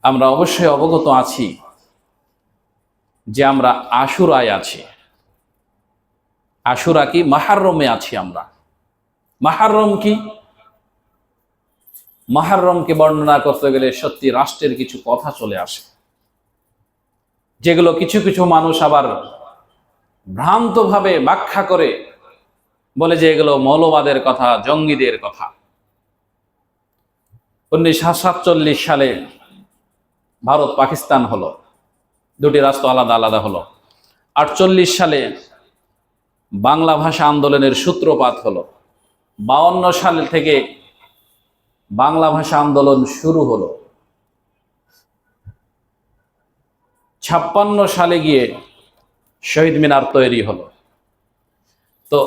আমরা অবশ্যই অবগত আছি যে আমরা আশুরায় আছি। আশুরা কি? মুহররমে আছি আমরা। মুহররম কি? মুহররমকে বর্ণনা করতে গেলে সত্যি রাষ্ট্রের কিছু কথা চলে আসে, যেগুলো কিছু কিছু মানুষ আবার ভ্রান্তভাবে ব্যাখ্যা করে বলে যে এগুলো মৌলবাদের কথা, জঙ্গিদের কথা। 1947 সালে ভারত পাকিস্তান হলো, দুটি রাষ্ট্র আলাদা আলাদা হলো। 48 সালে বাংলা ভাষা আন্দোলনের সূত্রপাত হলো। 52 সাল থেকে বাংলা ভাষা আন্দোলন শুরু হলো। 56 সালে গিয়ে শহীদ মিনার তৈরি হলো। তো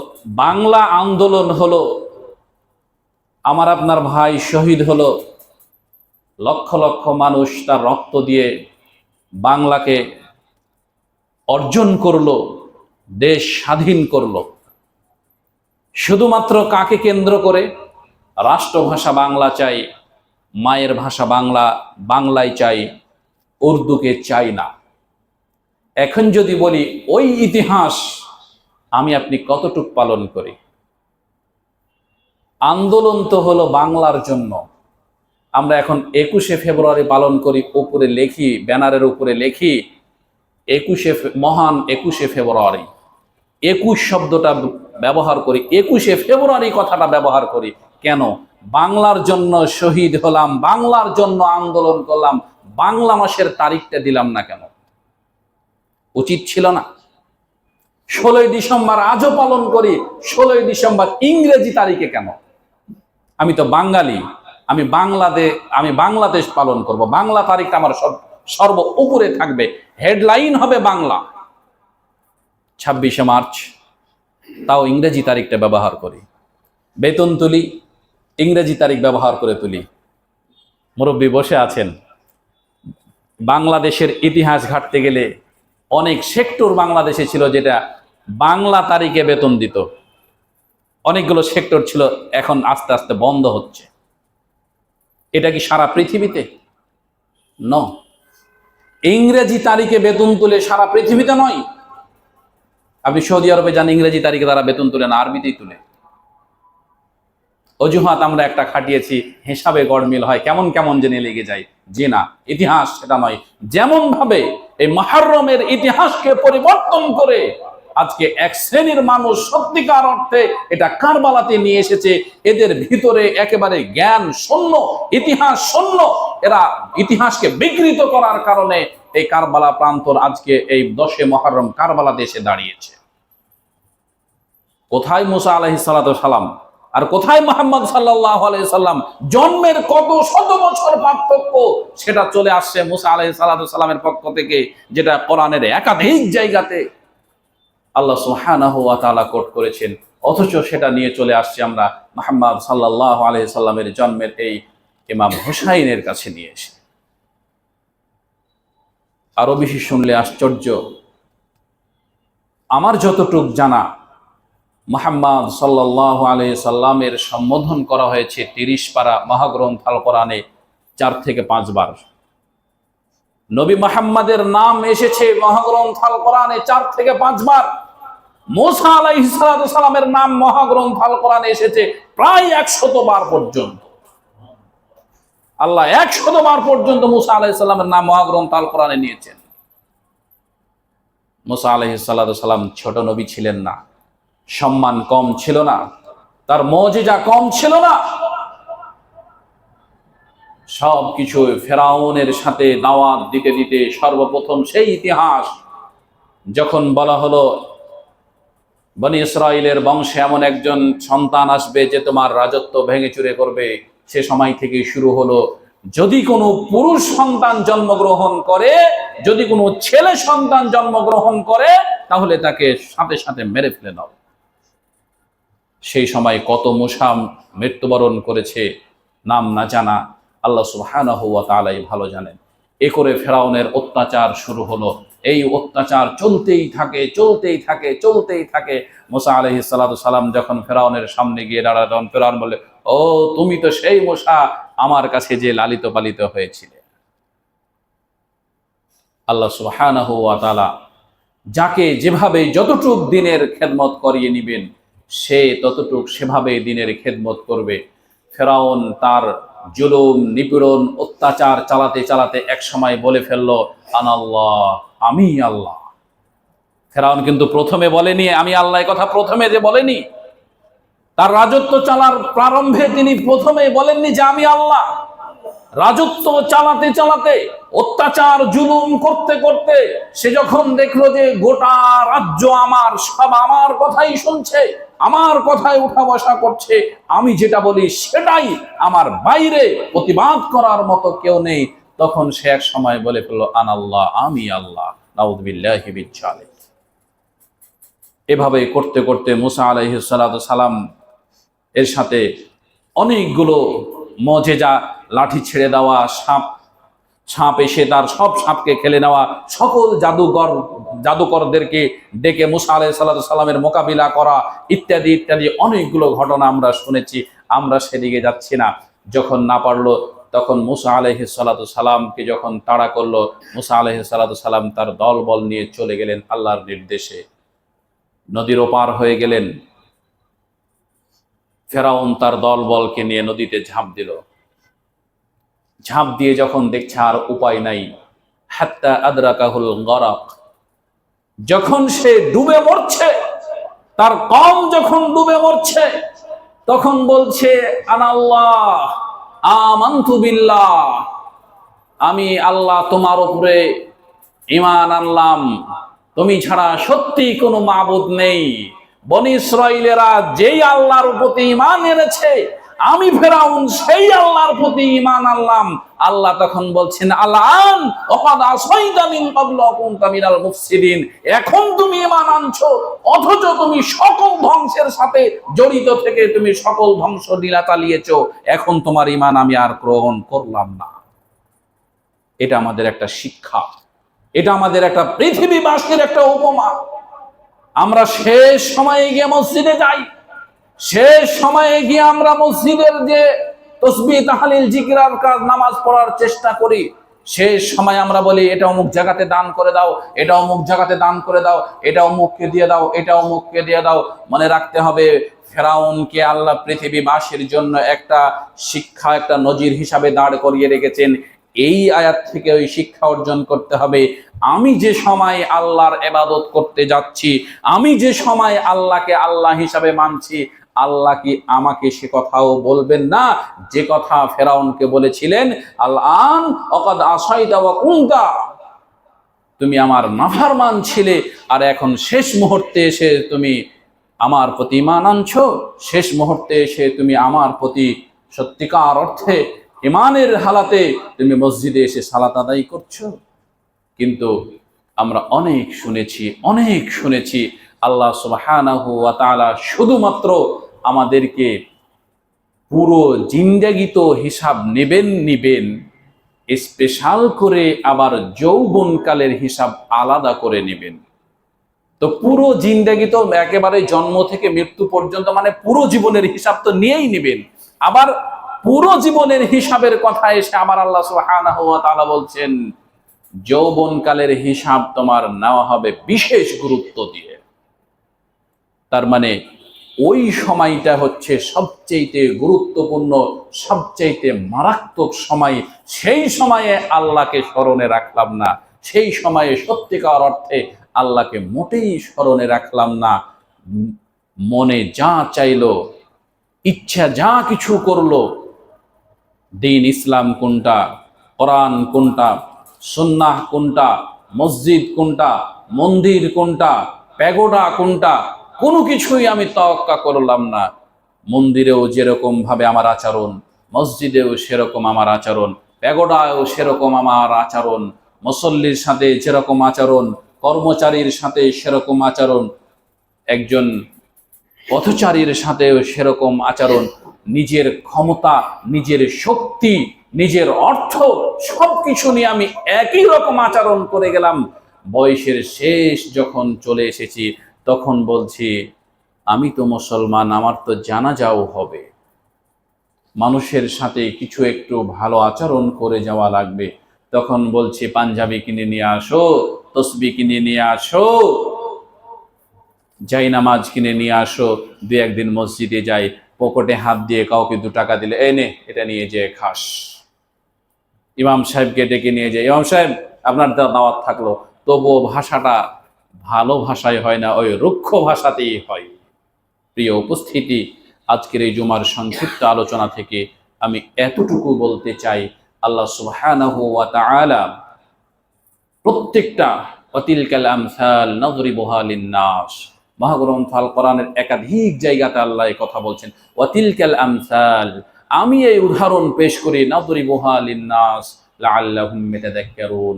বাংলা আন্দোলন হলো, আমার আপনার ভাই শহীদ হলো, লক্ষ লক্ষ মানুষ তার রক্ত দিয়ে বাংলাকে অর্জন করলো, দেশ স্বাধীন করলো। শুধুমাত্র কাকে কেন্দ্র করে? রাষ্ট্রভাষা বাংলা চাই, মায়ের ভাষা বাংলা, বাংলায় চাই, উর্দুকে চাই না। এখন যদি বলি ওই ইতিহাস আমি আপনি কতটুক পালন করি? আন্দোলন তো হলো বাংলার জন্য। আমরা এখন 21শে ফেব্রুয়ারি পালন করি, উপরে লেখি, ব্যানারের উপরে লেখি মহান 21শে ফেব্রুয়ারি। 21 শব্দটা ব্যবহার করি, 21শে ফেব্রুয়ারি কথাটা ব্যবহার করি কেন? বাংলার জন্য শহীদ হলাম, বাংলার জন্য আন্দোলন করলাম, বাংলা মাসের তারিখটা দিলাম না কেন? উচিত ছিল না? 16ই ডিসেম্বর আজও পালন করি, 16ই ডিসেম্বর ইংরেজি তারিখে কেন? আমি তো বাঙালি, আমি বাংলাদেশ পালন করব, বাংলা তারিখটা আমার সর্ব উপরে থাকবে, হেডলাইন হবে বাংলা। 26শে মার্চ তাও ইংরেজি তারিখটা ব্যবহার করি, বেতন তুলি ইংরেজি তারিখ ব্যবহার করে তুলি। মুরব্বী বসে আছেন, বাংলাদেশের ইতিহাস ঘাটতে গেলে অনেক সেক্টর বাংলাদেশে ছিল যেটা বাংলা তারিখে বেতন দিত। অনেকগুলো সেক্টর ছিল, এখন আস্তে আস্তে বন্ধ হচ্ছে। এটা কি সারা পৃথিবীতে? ন, ইংরেজি তারিখে বেতন তুলে সারা পৃথিবীতে নয়। আপনি সৌদি আরবে যান, ইংরেজি তারিখে তারা বেতন তুলে না, আরবিতেই তুলে। অজুহাত আমরা একটা খাটিয়েছি, হিসাবে গড়মিল হয়, কেমন কেমন জেনে লেগে যায়। যে না, ইতিহাস সেটা নয়। যেমন ভাবে এই মুহররমের ইতিহাসকে পরিবর্তন করে আজকে এক শ্রেণীর মানুষ সত্যিকার অর্থে এটা কারবালাতে নিয়ে এসেছে, এদের ভিতরে একেবারে জ্ঞান শূন্য, ইতিহাস শূন্য। এরা ইতিহাসকে বিকৃত করার কারণে এই কারবালা প্রান্তর আজকে এই 10শে মুহররম কারবালা দেশে দাঁড়িয়েছে। কোথায় মুসা আলাইহিস সালাতু সালাম আর কোথায় মুহাম্মদ সাল্লাল্লাহু আলাইহি সাল্লাম? জন্মের কত শত বছর পার্থক্য, সেটা চলে আসছে মুসা আলাইহিস সালাতু সালামের পক্ষ থেকে, যেটা কোরআনের একাধিক জায়গাতে আল্লাহ সুবহানাহু ওয়া তাআলা কোট করেছেন। অথচ সেটা নিয়ে চলে আসছে আমরা মুহাম্মদ সাল্লাল্লাহু আলাইহি সাল্লামের জন্মের এই ইমাম হুসাইনের কাছে নিয়ে এসে। আরো বেশি শুনলে আশ্চর্য, আমার যতটুক জানা, মুহাম্মদ সাল্লাল্লাহু আলাইহি সাল্লামের সম্বোধন করা হয়েছে 30 পারা মহাগ্রন্থ আল কোরআনে 4 থেকে 5 বার। নবী মুহাম্মাদের নাম এসেছে মহাগ্রন্থ আল কোরআনে 4 থেকে 5 বার। মুসা আলাইহিস সালামের নাম মহাগ্রন্থ আল কোরআনে এসেছে প্রায় 100 বার পর্যন্ত। আল্লাহ 100 বার পর্যন্ত মুসা আলাইহিস সালামের নাম মহাগ্রন্থ আল কোরআনে নিয়েছেন। মুসা আলাইহিস সালাম ছোট নবী ছিলেন না, সম্মান কম ছিল না, তার মুজিজা কম ছিল না। সবকিছু ফেরাউনের সাথে দাওয়াত দিতে দিতে সর্বপ্রথম সেই ইতিহাস যখন বলা হলো বনি ইসরাইলের বংশে এমন একজন সন্তান আসবে যে তোমার রাজত্ব ভেঙে চুরে করবে, সে সময় থেকে শুরু হলো, যদি কোনো পুরুষ সন্তান জন্মগ্রহণ করে, যদি কোনো ছেলে সন্তান জন্মগ্রহণ করে, তাহলে তাকে সাথে সাথে মেরে ফেলে দাও। সেই সময় কত মুসা মৃত্যুবরণ করেছে নাম না জানা আল্লাহ সুবহানাহু ওয়া তাআলাই ভালো জানেন। এ করে ফেরাউনের অত্যাচার শুরু হলো। এই অত্যাচার চলতেই থাকে চলতেই থাকে চলতেই থাকে। মুসা আলাইহিস সালাম যখন ফেরাউনের সামনে গিয়ে দাঁড়ালেন, ফেরাউন বলে, ও তুমি তো সেই মুসা আমার কাছে যে লালিত পালিত হয়েছিলে। আল্লাহ সুবহানাহু ওয়া তাআলা যাকে যেভাবে যতটুক দিনের খেদমত করিয়ে নিবেন সে ততটুক সেভাবে দিনের খেদমত করবে। ফেরাউন তার জুলুম নিপীড়ন অত্যাচার চালাতে চালাতে এক সময় বলে ফেলল, আনাল্লাহ, আমি আল্লাহ। ফেরাউন কিন্তু প্রথমে বলেনি আমি আল্লাহ, কথা প্রথমে যে বলেনি, তার রাজত্ব চালার প্রারম্ভে তিনি প্রথমে বলেননি যে আমি আল্লাহ। রাজত্ব চালাতে চালাতে অত্যাচার জুলুম করতে করতে সে যখন দেখলো যে গোটা রাজ্য আমার, সব আমার কথাই শুনছে, আমার কথায় উঠা বসা করছে, আমি যেটা বলি সেটাই, আমার বাইরে প্রতিবাদ করার মতো কেউ নেই, তখন সে এক সময় বলে ফেলল, আনাল্লাহ, আমি আল্লাহ। নাউযুবিল্লাহি মিন যালিক। এভাবে করতে করতে মুসা আলাইহিস সালাতু সালাম এর সাথে অনেকগুলো মুজিজা, লাঠি ছেড়ে দেওয়া, সাপ এসে তার সব সাপকে খেলে নেওয়া, সকল জাদুকরদেরকে ডেকে মুসা আলাইহিস সালাতু সালামের মোকাবিলা করা, ইত্যাদি ইত্যাদি অনেকগুলো ঘটনা আমরা শুনেছি। আমরা সেদিকে যাচ্ছি না। যখন না পারলো তখন মুসা আলাইহিস সালাতু সালামকে যখন তাড়া করলো, মুসা আলাইহিস সালাতু সালাম তার দলবল নিয়ে চলে গেলেন আল্লাহর নির্দেশে, নদীর ওপার হয়ে গেলেন। ফেরাউন তার দলবলকে নিয়ে নদীতে ঝাঁপ দিল। ঝাঁপ দিয়ে যখন দেখছে আর উপায় নাই, হাত্তা আদরাকাহুল গরাক, যখন সে ডুবে মরছে, তার কওম যখন ডুবে মরছে, তখন বলছে, আনাল্লাহ, আমানতু বিল্লাহ, আমি আল্লাহ তোমার উপরে ঈমান আনলাম, তুমি ছাড়া সত্যি কোনো মাবুদ নেই। বনী ইসরাঈলেরা যেই আল্লাহর প্রতি ঈমান এনেছে, আমি ফেরাউন সেই আল্লাহর প্রতি ঈমান আনলাম। আল্লাহ তখন বলছেন, আলান ওয়াকাদ আসাইতা মিন ক্বাবলু ওয়া কুনতা মিনাল মুফসিদিন, এখন তুমি ঈমান আনছো অথচ তুমি সকল ধ্বংসের সাথে জড়িত থেকে তুমি সকল ধ্বংস লীলা চালিয়েছো, এখন তোমার ঈমান আমি আর গ্রহণ করলাম না। এটা আমাদের একটা শিক্ষা, এটা আমাদের একটা পৃথিবীবাসীর একটা উপমা। আমরা শেষ সময়ে গিয়ে মসজিদে যাই, শেষ সময়ে গিয়ে আমরা মসজিদের যে তাসবিহ তাহলিল জিকির আজকার নামাজ পড়ার চেষ্টা করি, শেষ সময় আমরা বলি এটা অমুক জায়গাতে দান করে দাও, এটা অমুক জায়গাতে দান করে দাও, এটা অমুককে দিয়ে দাও, এটা অমুককে দিয়ে দাও। মনে রাখতে হবে, ফেরাউনকে আল্লাহ পৃথিবীবাসীর জন্য একটা শিক্ষা, একটা নজির হিসাবে দাঁড় করিয়ে রেখেছেন। এই আয়াত থেকে ওই শিক্ষা অর্জন করতে হবে, আমি যে সময় আল্লাহর ইবাদত করতে যাচ্ছি, আমি যে সময় আল্লাহকে আল্লাহ হিসাবে মানছি, আল্লাহ কি আমাকে সে কথাও বলবেন না যে কথা ফেরাউনকে বলেছিলেন, আল-আন ওয়াকাদ আসাইতা ওয়া কুনতা, তুমি আমার নাফরমান ছিলে আর এখন শেষ মুহূর্তে এসে তুমি আমার প্রতি ঈমান আনছো, শেষ মুহূর্তে এসে তুমি আমার প্রতি সত্যিকার অর্থে ঈমানের হালাতে তুমি মসজিদে এসে সালাত আদায় করছো। কিন্তু আমরা অনেক শুনেছি আল্লাহ সুবহানাহু ওয়া তাআলা শুধুমাত্র আমাদেরকে পুরো জিন্দেগি তো হিসাব নেবেন, স্পেশাল করে আবার যৌবনকালের হিসাব আলাদা করে নেবেন। তো পুরো জিন্দেগি তো একেবারে জন্ম থেকে মৃত্যু পর্যন্ত, মানে পুরো জীবনের হিসাব তো নিয়েই নেবেন। আবার পুরো জীবনের হিসাবের কথা এসে আমার আল্লাহ সুবহানাহু ওয়া তাআলা বলছেন, যৌবনকালের হিসাব তোমার নেওয়া হবে বিশেষ গুরুত্ব দিয়ে। তার মানে ওই সময়টা হচ্ছে সবচেয়ে গুরুত্বপূর্ণ, সবচেয়ে মারাত্মক সময়। সেই সময়ে আল্লাহকে স্মরণে রাখলাম না, সেই সময়ে সত্যিকার অর্থে আল্লাহকে মোটেই স্মরণে রাখলাম না। মনে যা চাইলো, ইচ্ছা যা কিছু করলো, দ্বীন ইসলাম কোনটা, কোরআন কোনটা, সুন্নাহ কোনটা, মসজিদ কোনটা, মন্দির কোনটা, প্যাগোডা কোনটা, কোনো কিছুই আমি তাওয়াক্কা করলাম না। মন্দিরেও যেরকম ভাবে আমার আচরণ, মসজিদেও সেরকম আমার আচরণ, প্যাগোডায়ও সেরকম আমার আচরণ, মুসল্লির সাথে যেরকম আচরণ, কর্মচারীর সাথে সেরকম আচরণ, একজন পথচারীর সাথেও সেরকম আচরণ। নিজের ক্ষমতা, নিজের শক্তি, নিজের অর্থ সবকিছু নিয়ে আমি একই রকম আচরণ করে গেলাম। বয়সের শেষ যখন চলে এসেছি তখন বলছি, আমি তো মুসলমান, আমার তো জানাজাও হবে, মানুষের সাথে কিছু একটু ভালো আচরণ করে যাওয়া লাগবে। তখন বলছি পাঞ্জাবি কিনে নিয়ে আসো, তসবি কিনে নিয়ে আসো, যাই নামাজ কিনে নিয়ে আসো। দু একদিন মসজিদে যাই, পকেটে হাত দিয়ে কাউকে 2 টাকা দিলে, এই নে এটা নিয়ে যেয়ে খাস। ইমাম সাহেবকে ডেকে নিয়ে যায়, ইমাম সাহেব আপনার দাওয়াত থাকলো, তবুও ভাষাটা ভালো ভাষায় হয় না, ওই রুক্ষ ভাষাতেই হয়। প্রিয় উপস্থিতি, আজকের এই জুমার সংক্ষিপ্ত আলোচনা থেকে আমি এতটুকু বলতে চাই, আল্লাহ সুবহানাহু ওয়া তাআলা প্রত্যেকটা ওয়াতিলকাল আমসাল নাযরিবুহা লিন-নাস, মহাগ্রন্থ আল কোরআনের একাধিক জায়গাতে আল্লাহ এই কথা বলছেন, ওয়াতিলকাল আমসাল, আমি এই উদাহরণ পেশ করি, নাযরিবুহা লিন-নাস লাআল্লাহুম ইয়াতাযাক্কারুন,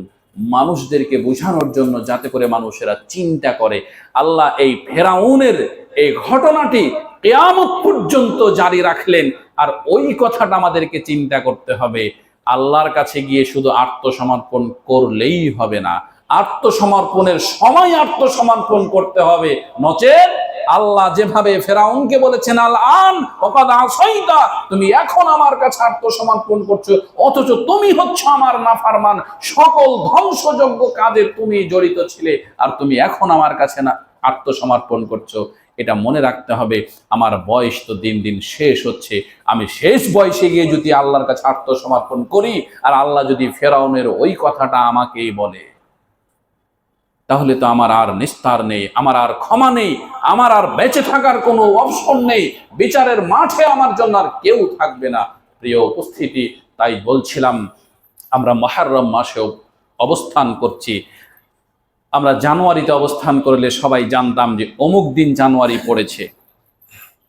মানুষদেরকে বোঝানোর জন্য, যাতে করে মানুষেরা চিন্তা করে। আল্লাহ এই ফেরাউনের এই ঘটনাটি কিয়ামত পর্যন্ত জারি রাখলেন। আর ওই কথাটা আমাদেরকে চিন্তা করতে হবে। আল্লাহর কাছে গিয়ে শুধু আত্মসমর্পণ করলেই হবে না, আত্মসমর্পণের সময় আত্মসমর্পণ করতে হবে। নচেত আল্লাহ যেভাবে ফেরাউনকে বলেছেন, আল আন ওয়াকাদ আসাইতা, তুমি এখন আমার কাছে আত্মসমর্পণ করছো, অথচ তুমি হচ্ছে আমার নাফরমান, সকল ধ্বংসযোগ্য কাজে তুমি জড়িত ছিলে, আর তুমি এখন আমার কাছে না আত্মসমর্পণ করছো। এটা মনে রাখতে হবে। আমার বয়স তো দিন দিন শেষ হচ্ছে, আমি শেষ বয়সে গিয়ে যদি আল্লাহর কাছে আত্মসমর্পণ করি, আর আল্লাহ যদি ফেরাউনের ওই কথাটা আমাকেই বলে, তাহলে তো আমার আর নিস্তার নেই, আমার আর ক্ষমা নেই, আমার আর বেঁচে থাকার কোনো অপশন নেই, বিচারের মাঠে আমার জন্য আর কেউ থাকবে না। প্রিয় উপস্থিতি, তাই বলছিলাম আমরা মুহররম মাসে অবস্থান করছি। আমরা জানুয়ারিতে অবস্থান করলে সবাই জানতাম যে অমুক দিন জানুয়ারি পড়েছে।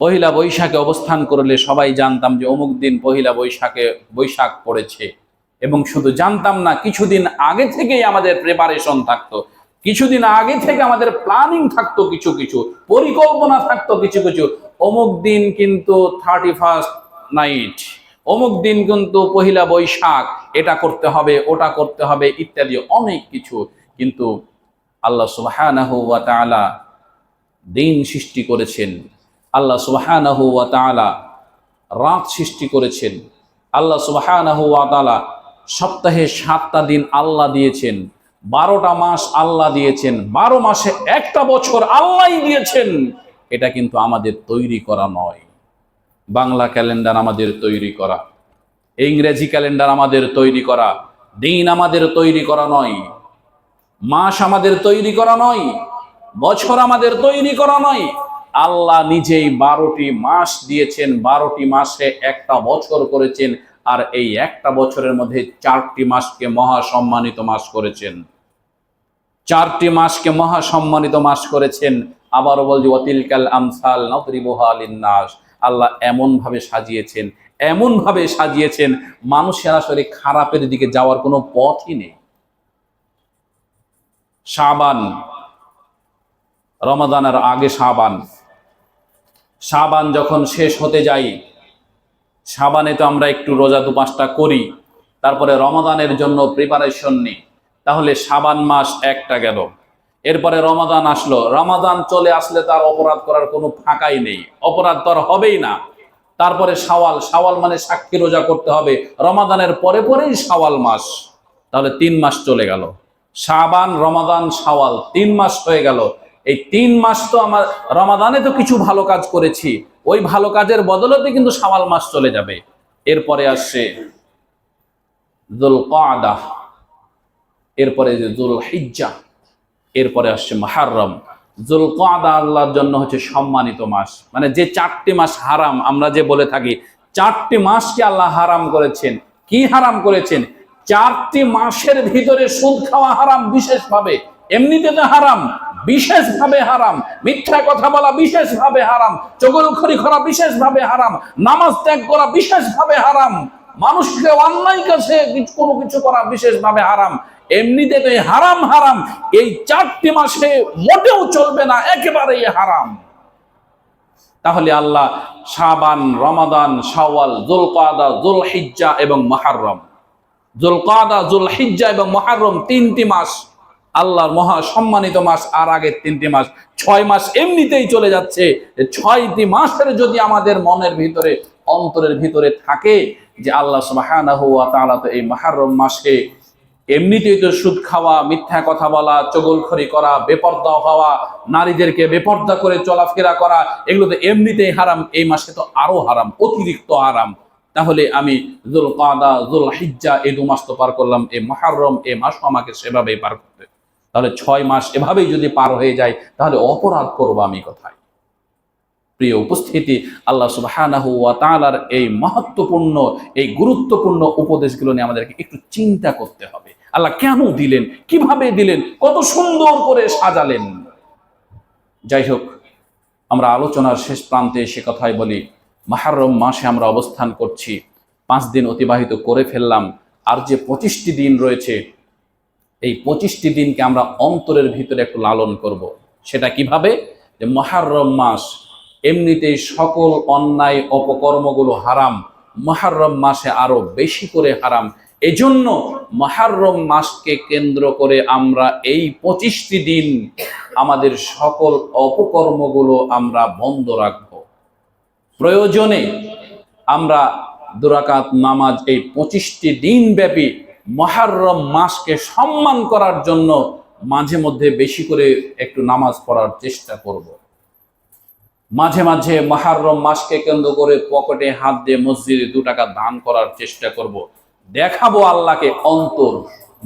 পহিলা বৈশাখে অবস্থান করলে সবাই জানতাম যে অমুক দিন পহিলা বৈশাখে বৈশাখ পড়েছে। এবং শুধু জানতাম না, কিছুদিন আগে থেকেই আমাদের প্রিপারেশন থাকতো, কিছুদিন আগে থেকে আমাদের প্ল্যানিং থাকতো, কিছু কিছু পরিকল্পনা থাকতো, কিছু কিছু অমুক দিন কিন্তু 31st নাইট, অমুক দিন কিন্তু পহিলা বৈশাখ, এটা করতে হবে, ওটা করতে হবে, ইত্যাদি অনেক কিছু। কিন্তু আল্লাহ সুবহানাহু ওয়া তাআলা দিন সৃষ্টি করেছেন, আল্লাহ সুবহানাহু ওয়া তাআলা রাত সৃষ্টি করেছেন, আল্লাহ সুবহানাহু ওয়া তাআলা সপ্তাহে 7টা দিন আল্লাহ দিয়েছেন, 12টা মাস আল্লাহ দিয়েছেন, 12 মাসে একটা বছর আল্লাহই দিয়েছেন। এটা কিন্তু আমাদের তৈরি করা নয়। বাংলা ক্যালেন্ডার আমাদের তৈরি করা, ইংরেজি ক্যালেন্ডার আমাদের তৈরি করা, দিন আমাদের তৈরি করা নয়, মাস আমাদের তৈরি করা নয়, বছর আমাদের তৈরি করা নয়। আল্লাহ নিজেই 12টি মাস দিয়েছেন, 12টি মাসে একটা বছর করেছেন, আর এই একটা বছরের মধ্যে 4টি মাসকে মহা সম্মানিত মাস করেছেন, 4টি মাসকে মহা সম্মানিত মাস করেছেন। আবারও বলছি, ওয়াতিলকাল আমসাল নাদরিবুহা লিন-নাস, আল্লাহ এমন ভাবে সাজিয়েছেন, এমন ভাবে সাজিয়েছেন, মানুষের আসলে খারাপের দিকে যাওয়ার কোনো পথই নেই। শাবান, রমাদানের আগে শাবান যখন শেষ হতে যাই, শাবানে তো আমরা একটু রোজা 2-5টা করি, তারপরে রমাদানের জন্য প্রিপারেশন নিই, তাহলে শাবান মাস একটা গেল, এরপরে রমাদান আসলো, রমাদান চলে আসলে তার অপরাধ করার কোনো ফাঁকাই নেই, অপরাধ তো আর হবেই না। তারপরে শাওয়াল মানে সাক্ষী রোজা করতে হবে, রমাদানের পরে পরেই শাওয়াল মাস, তাহলে 3 মাস চলে গেল। শাবান, রমাদান, শাওয়াল, 3 মাস হয়ে গেল। এই 3 মাস তো আমার রমাদানে তো কিছু ভালো কাজ করেছি, ওই ভালো কাজের বদলতে কিন্তু শাওয়াল মাস চলে যাবে। এরপরে আসছে যুলকাদা, এরপরে যে যুলহিজ্জা, এরপরে আসছে মুহররম। যুলকাদা আল্লাহর জন্য হচ্ছে সম্মানিত মাস, মানে যে 4টি মাস হারাম আমরা যে বলে থাকি, 4টি মাসকে আল্লাহ হারাম করেছেন। কি হারাম করেছেন? 4টি মাসের ভিতরে সুদ খাওয়া হারাম বিশেষভাবে, এমনিতে তো হারাম, বিশেষভাবে হারাম, মিথ্যা কথা বলা বিশেষভাবে হারাম, চগলখড়ি করা বিশেষভাবে হারাম, নামাজ ত্যাগ করা বিশেষভাবে হারাম, মানুষকে অন্যায় কাছে কোনো কিছু করা বিশেষভাবে হারাম। এমনিতে তো হারাম হারাম, এই 4টি মাসে মোটেও চলবে না, একেবারেই হারাম। তাহলে আল্লাহ শাবান, রমাদান, শাওয়াল, যুলকাদা, যুলহিজ্জা এবং মুহররম, যুলকাদা, যুলহিজ্জা এবং মুহররম 3টি মাস আল্লাহর মহা সম্মানিত মাস। আর আগের 3টি মাস, 6 মাস এমনিতেই চলে যাচ্ছে। 6টি মাসের যদি আমাদের মনের ভিতরে, অন্তরের ভিতরে থাকে যে আল্লাহ সুবহানাহু ওয়া তাআলা তো এই মুহররম মাসে এমনিতেই তো সুদ খাওয়া, মিথ্যা কথা বলা, চগলখড়ি করা, বেপর্দা হওয়া, নারীদেরকে বেপর্দা করে চলাফেরা করা, এগুলো তো এমনিতেই হারাম, এই মাসে তো আরো হারাম, অতিরিক্ত হারাম। তাহলে আমি যুলকাদা, যুলহিজ্জা এই 2 মাস তো পার করলাম, এই মুহররম এই মাসও আমাকে সেভাবেই পার করতে হবে। তাহলে 6 মাস এভাবেই যদি পার হয়ে যায় তাহলে অপরাধ করবো আমি কোথায়? প্রিয় উপস্থিতি, আল্লাহ সুবহানাহু ওয়া তাআলার এই মহত্বপূর্ণ, এই গুরুত্বপূর্ণ উপদেশগুলো নিয়ে আমাদেরকে একটু চিন্তা করতে হবে। আল্লাহ কেন দিলেন, কিভাবে দিলেন, কত সুন্দর করে সাজালেন। যাই হোক, আমরা আলোচনার শেষ প্রান্তে সে কথাই বলি, মুহররম মাসে আমরা অবস্থান করছি, 5 দিন অতিবাহিত করে ফেললাম, আর যে 25টি দিন রয়েছে, এই 25টি দিনকে আমরা অন্তরের ভিতরে একটু লালন করব। সেটা কিভাবে? যে মুহররম মাস এমনিতেই সকল অন্যায় অপকর্মগুলো হারাম, মুহররম মাসে আরো বেশি করে হারাম। এজন্য মুহররম মাসকে কেন্দ্র করে আমরা এই 25টি দিন আমাদের সকল অপকর্মগুলো আমরা বন্ধ রাখব। প্রয়োজনে আমরা 2 রাকাত নামাজ এই 25টি দিন ব্যাপী মুহররম মাসকে সম্মান করার জন্য মাঝে মধ্যে বেশি করে একটু নামাজ পড়ার চেষ্টা করব। মাঝে মাঝে মুহররম মাসকে কেন্দ্র করে পকেটে হাত দিয়ে মসজিদে 2 টাকা দান করার চেষ্টা করব। দেখাবো আল্লাহকে অন্তর,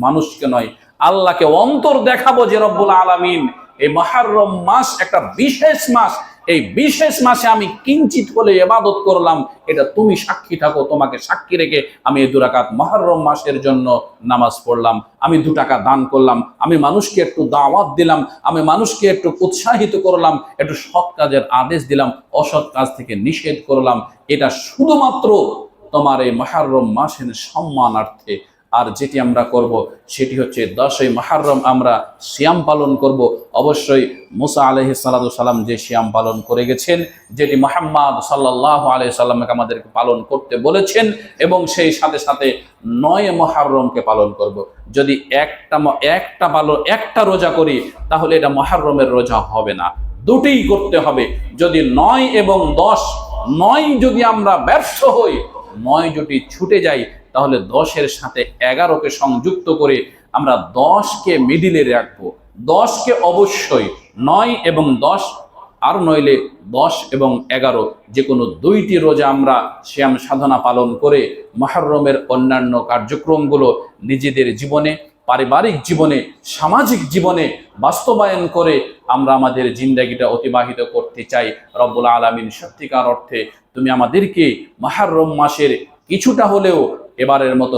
মানুষকে নয়, আল্লাহকে অন্তর দেখাবো যে রব্বুল আলামিন এই মুহররম মাস একটা বিশেষ মাস, এই বিশেষ মাসে আমি কিঞ্চিত হলে ইবাদত করলাম, এটা তুমি সাক্ষী থাকো। তোমাকে সাক্ষী রেখে আমি এই 2 রাকাত মুহররম মাসের জন্য নামাজ পড়লাম, আমি 2 টাকা দান করলাম, আমি মানুষকে একটু দাওয়াত দিলাম, আমি মানুষকে একটু উৎসাহিত করলাম, একটু সৎ কাজের আদেশ দিলাম, অসৎ কাজ থেকে নিষেধ করলাম। এটা শুধুমাত্র তোমার এই মুহররম মাসের সম্মানার্থে। আর যেটি আমরা করব সেটি হচ্ছে 10ই মুহররম আমরা সিয়াম পালন করব। অবশ্যই মুসা আলাইহিস সালাতু সালাম যে সিয়াম পালন করে গেছেন, যেটি মুহাম্মদ সাল্লাল্লাহু আলাইহি সাল্লামকে আমাদেরকে পালন করতে বলেছেন, এবং সেই সাথে সাথে 9 মুহররমকে পালন করব। যদি একটা রোজা করি তাহলে এটা মুহররমের রোজা হবে না, দুটিই করতে হবে। যদি 9 এবং 10, 9 যদি আমরা ব্যর্থ হই, 9 যদি ছুটে যাই, তাহলে 10-এর সাথে 11কে সংযুক্ত করে আমরা 10কে মিডিলে রাখবো। 10কে অবশ্যই 9 এবং 10, আর নইলে 10 এবং 11, যে কোনো 2টি রোজা আমরা সিয়াম সাধনা পালন করে মুহররমের অন্যান্য কার্যক্রমগুলো নিজেদের জীবনে, পারিবারিক জীবনে, সামাজিক জীবনে বাস্তবায়ন করে আমরা আমাদের জিন্দেগিটা অতিবাহিত করতে চাই। রব্বুল আলামিন সত্যিকার অর্থে তুমি আমাদেরকে মুহররম মাসের কিছুটা হলেও এবারের মতো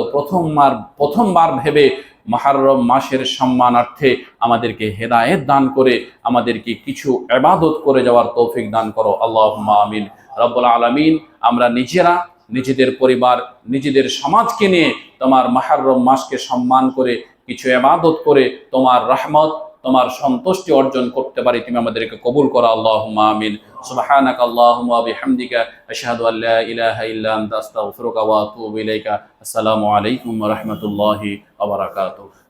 প্রথমবার ভেবে মুহররম মাসের সম্মানার্থে আমাদেরকে হেদায়েত দান করে আমাদেরকে কিছু ইবাদত করে যাওয়ার তৌফিক দান করো। আল্লাহুম্মা আমিন। রব্বুল আলামিন, আমরা নিজেরা, নিজেদের পরিবার, নিজেদের সমাজকে নিয়ে তোমার মুহররম মাসকে সম্মান করে কিছু ইবাদত করে তোমার রহমত, তোমার সন্তুষ্টি অর্জন করতে পারি, তুমি আমাদেরকে কবুল করো। আল্লাহুম্মা আমিন। সুবহানাকা আল্লাহুম্মা ওয়া বিহামদিকা আশহাদু আল্লা ইলাহা ইল্লা আনতা আস্তাগফিরুকা ওয়া আতুবু ইলাইকা। আসসালামু আলাইকুম ওয়া রাহমাতুল্লাহি ওয়া বারাকাতুহু।